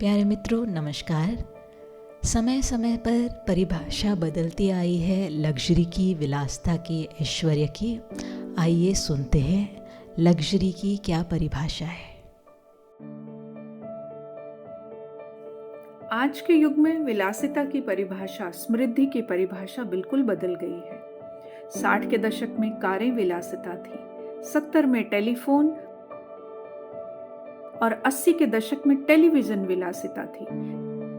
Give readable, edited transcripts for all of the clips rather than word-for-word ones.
प्यारे मित्रों नमस्कार। समय समय पर परिभाषा बदलती आई है लग्जरी की, विलासिता की, ऐश्वर्य की। आइए सुनते हैं लग्जरी की क्या परिभाषा है। आज के युग में विलासिता की परिभाषा, समृद्धि की परिभाषा बिल्कुल बदल गई है। 60 के दशक में कारें विलासिता थी, 70 में टेलीफोन और 80 के दशक में टेलीविजन विलासिता थी।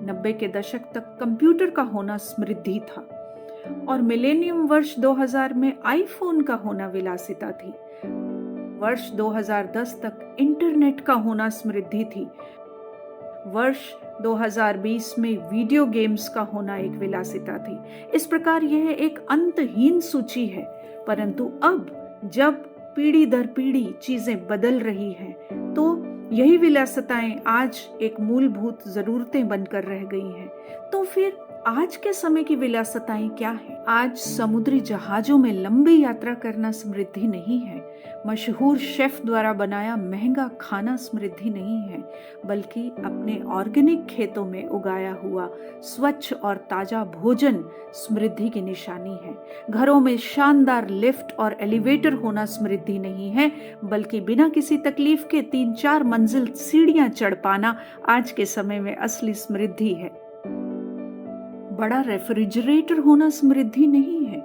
90 के दशक तक कंप्यूटर का होना समृद्धि था और मिलेनियम वर्ष 2000 में आईफोन का होना विलासिता थी। वर्ष 2010 तक इंटरनेट का होना समृद्धि थी। वर्ष 2020 में वीडियो गेम्स का होना एक विलासिता थी। इस प्रकार यह एक अंतहीन सूची है, परंतु अब जब पीढ़ी दर पीढ़ी चीजें बदल रही हैं, तो यही विलासिताएं आज एक मूलभूत जरूरतें बनकर रह गई हैं। तो फिर आज के समय की विलासिताएं क्या हैं? आज समुद्री जहाजों में लंबी यात्रा करना समृद्धि नहीं है। मशहूर शेफ द्वारा बनाया महंगा खाना समृद्धि नहीं है, बल्कि अपने ऑर्गेनिक खेतों में उगाया हुआ स्वच्छ और ताजा भोजन समृद्धि की निशानी है। घरों में शानदार लिफ्ट और एलिवेटर होना समृद्धि नहीं है, बल्कि बिना किसी तकलीफ के 3-4 मंजिल सीढ़ियां चढ़ पाना आज के समय में असली समृद्धि है। बड़ा रेफ्रिजरेटर होना समृद्धि नहीं है,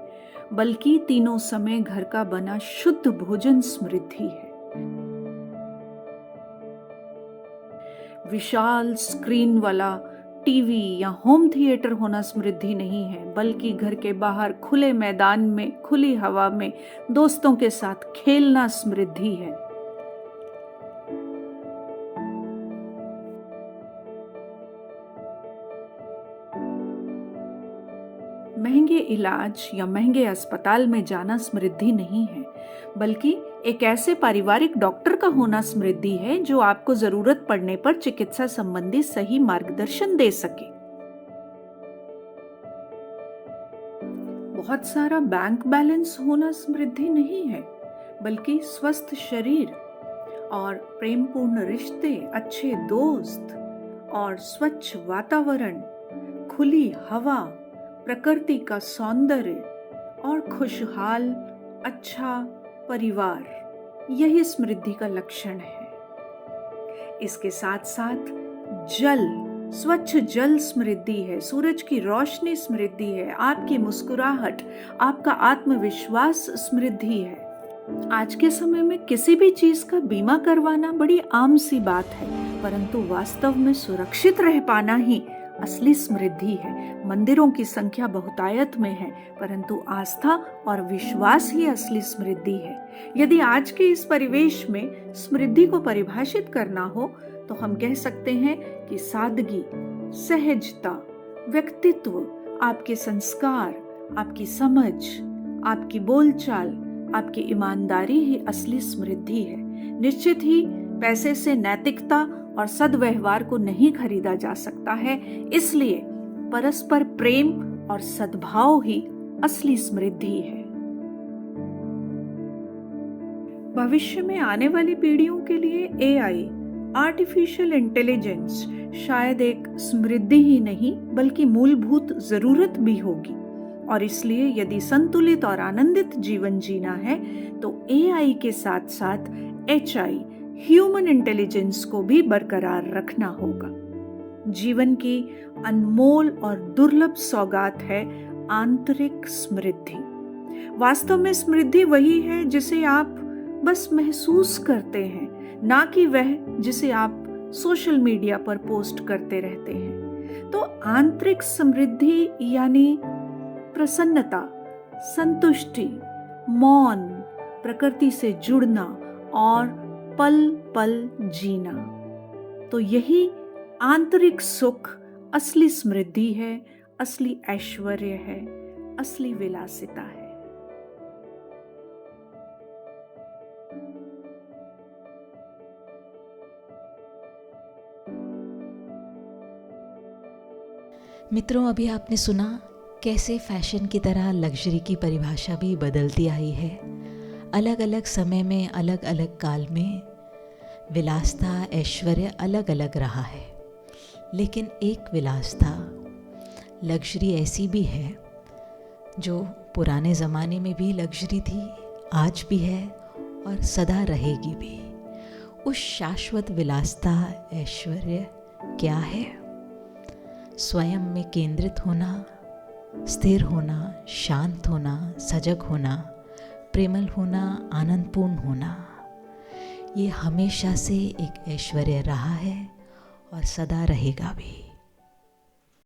बल्कि तीनों समय घर का बना शुद्ध भोजन समृद्धि है। विशाल स्क्रीन वाला टीवी या होम थिएटर होना समृद्धि नहीं है, बल्कि घर के बाहर खुले मैदान में खुली हवा में दोस्तों के साथ खेलना समृद्धि है। महंगे इलाज या महंगे अस्पताल में जाना समृद्धि नहीं है, बल्कि एक ऐसे पारिवारिक डॉक्टर का होना समृद्धि है जो आपको जरूरत पड़ने पर चिकित्सा संबंधी सही मार्गदर्शन दे सके। बहुत सारा बैंक बैलेंस होना समृद्धि नहीं है, बल्कि स्वस्थ शरीर और प्रेमपूर्ण रिश्ते, अच्छे दोस्त और स्वच्छ वातावरण, खुली हवा, प्रकृति का सौंदर्य और खुशहाल अच्छा परिवार, यही समृद्धि का लक्षण है। इसके साथ साथ जल, स्वच्छ जल समृद्धि है, सूरज की रोशनी समृद्धि है, आपकी मुस्कुराहट, आपका आत्मविश्वास समृद्धि है। आज के समय में किसी भी चीज का बीमा करवाना बड़ी आम सी बात है, परंतु वास्तव में सुरक्षित रह पाना ही असली समृद्धि है। मंदिरों की संख्या बहुतायत में है, परंतु आस्था और विश्वास ही असली समृद्धि है। यदि आज के इस परिवेश में समृद्धि को परिभाषित करना हो, तो हम कह सकते हैं कि सादगी, सहजता, व्यक्तित्व, आपके संस्कार, आपकी समझ, आपकी बोलचाल, आपकी ईमानदारी ही असली समृद्धि है। निश्चित ही पैसे से नैतिकता और सद्व्यवहार को नहीं खरीदा जा सकता है, इसलिए परस्पर प्रेम और सद्भाव ही असली समृद्धि है। भविष्य में आने वाली पीढ़ियों के लिए एआई, आर्टिफिशियल इंटेलिजेंस शायद एक समृद्धि ही नहीं, बल्कि मूलभूत जरूरत भी होगी। और इसलिए यदि संतुलित और आनंदित जीवन जीना है, तो एआई के साथ साथ एचआई, ह्यूमन इंटेलिजेंस को भी बरकरार रखना होगा। जीवन की अनमोल और दुर्लभ सौगात है आंतरिक समृद्धि। वास्तव में समृद्धि वही है जिसे आप बस महसूस करते हैं, ना कि वह जिसे आप सोशल मीडिया पर पोस्ट करते रहते हैं। तो आंतरिक समृद्धि यानी प्रसन्नता, संतुष्टि, मौन, प्रकृति से जुड़ना और पल पल जीना, तो यही आंतरिक सुख असली समृद्धि है, असली ऐश्वर्य है, असली विलासिता है। मित्रों, अभी आपने सुना कैसे फैशन की तरह लग्जरी की परिभाषा भी बदलती आई है। अलग अलग समय में, अलग अलग काल में विलासिता, ऐश्वर्य अलग अलग रहा है। लेकिन एक विलासता, लग्जरी ऐसी भी है जो पुराने ज़माने में भी लग्जरी थी, आज भी है और सदा रहेगी भी। उस शाश्वत विलासता, ऐश्वर्य क्या है? स्वयं में केंद्रित होना, स्थिर होना, शांत होना, सजग होना, प्रेमल होना, आनंदपूर्ण होना। ये हमेशा से एक ऐश्वर्य रहा है और सदा रहेगा भी।